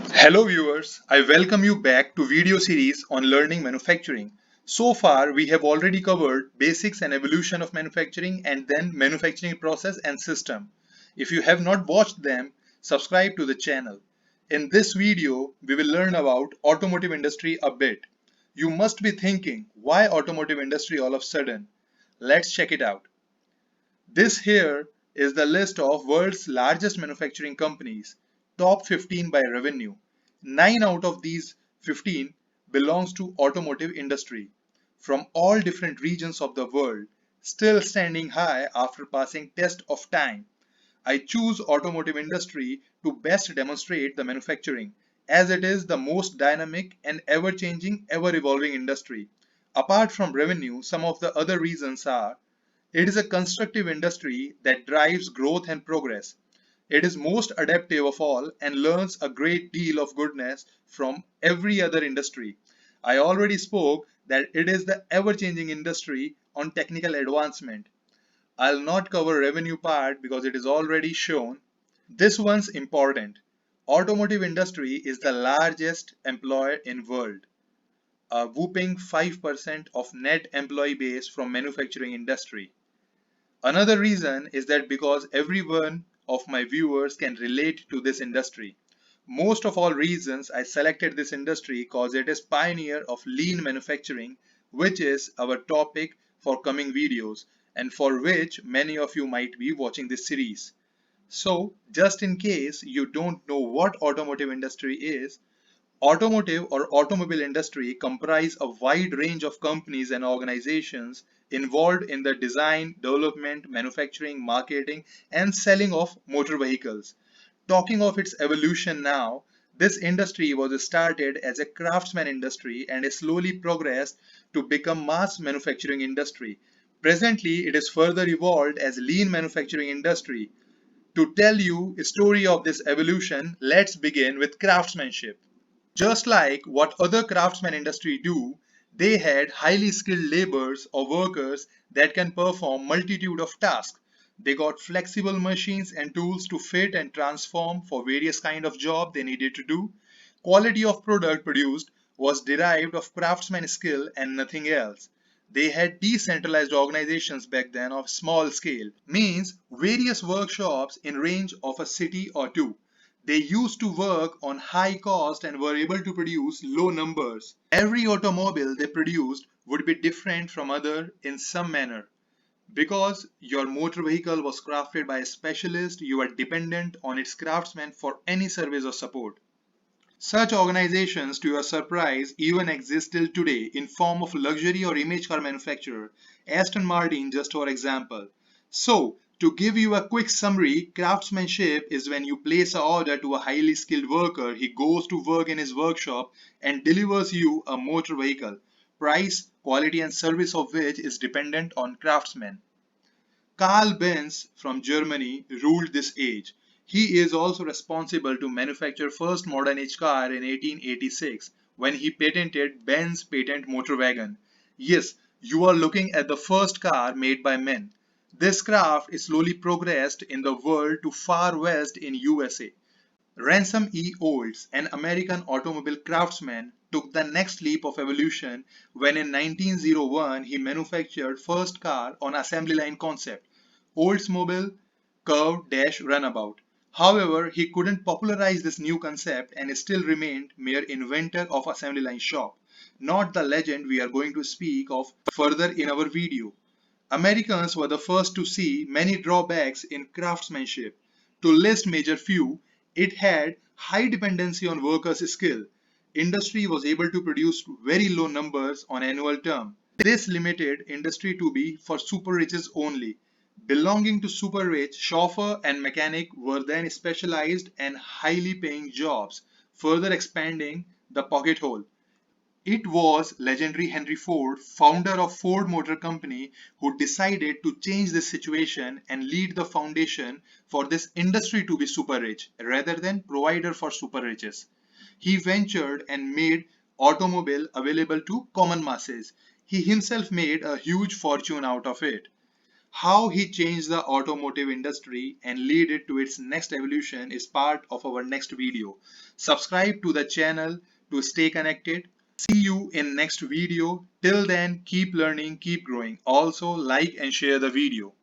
Hello viewers, I welcome you back to video series on learning manufacturing. So far we have already covered basics and evolution of manufacturing and then manufacturing process and system. If you have not watched them, subscribe to the channel. In this video, we will learn about automotive industry a bit. You must be thinking, why automotive industry all of a sudden? Let's check it out. This here is the list of world's largest manufacturing companies, top 15 by revenue. 9 out of these 15 belongs to automotive industry from all different regions of the world, still standing high after passing test of time. I choose automotive industry to best demonstrate the manufacturing as it is the most dynamic and ever-changing, ever-evolving industry. Apart from revenue, some of the other reasons are it is a constructive industry that drives growth and progress. It is most adaptive of all and learns a great deal of goodness from every other industry. I already spoke that it is the ever-changing industry on technical advancement. I'll not cover revenue part because it is already shown. This one's important. Automotive industry is the largest employer in world, a whooping 5% of net employee base from manufacturing industry. Another reason is that because every one of my viewers can relate to this industry. Most of all reasons I selected this industry because it is pioneer of lean manufacturing, which is our topic for coming videos and for which many of you might be watching this series. So, just in case you don't know what automotive industry is, automotive or automobile industry comprise a wide range of companies and organizations involved in the design, development, manufacturing, marketing, and selling of motor vehicles. Talking of its evolution now, this industry was started as a craftsman industry and has slowly progressed to become mass manufacturing industry. Presently, it is further evolved as lean manufacturing industry. To tell you a story of this evolution, let's begin with craftsmanship. Just like what other craftsman industry do, they had highly skilled laborers or workers that can perform multitude of tasks. They got flexible machines and tools to fit and transform for various kind of job they needed to do. Quality of product produced was derived of craftsman skill and nothing else. They had decentralized organizations back then of small scale, means various workshops in range of a city or two. They used to work on high cost and were able to produce low numbers. Every automobile they produced would be different from other in some manner. Because your motor vehicle was crafted by a specialist, you are dependent on its craftsmen for any service or support. Such organizations, to your surprise, even exist till today in form of luxury or image car manufacturer, Aston Martin just for example. So, to give you a quick summary, craftsmanship is when you place an order to a highly skilled worker, he goes to work in his workshop and delivers you a motor vehicle, price, quality and service of which is dependent on craftsmen. Carl Benz from Germany ruled this age. He is also responsible to manufacture first modern age car in 1886 when he patented Benz patent motor wagon. Yes, you are looking at the first car made by men. This craft is slowly progressed in the world to far west in USA. Ransom E. Olds, an American automobile craftsman, took the next leap of evolution when in 1901 he manufactured first car on assembly line concept, Oldsmobile Curved Dash Runabout. However, he couldn't popularize this new concept and still remained mere inventor of assembly line shop, not the legend we are going to speak of further in our video. Americans were the first to see many drawbacks in craftsmanship. To list major few, it had high dependency on workers' skill. Industry was able to produce very low numbers on annual term. This limited industry to be for super riches only. Belonging to super rich, chauffeur and mechanic were then specialized and highly paying jobs, further expanding the pocket hole. It was legendary Henry Ford, founder of Ford Motor Company, who decided to change this situation and lead the foundation for this industry to be super rich rather than provider for super riches. He ventured and made automobile available to common masses. He himself made a huge fortune out of it. How he changed the automotive industry and lead it to its next evolution is part of our next video. Subscribe to the channel to stay connected. See you in next video. Till then, keep learning, keep growing. Also, like and share the video.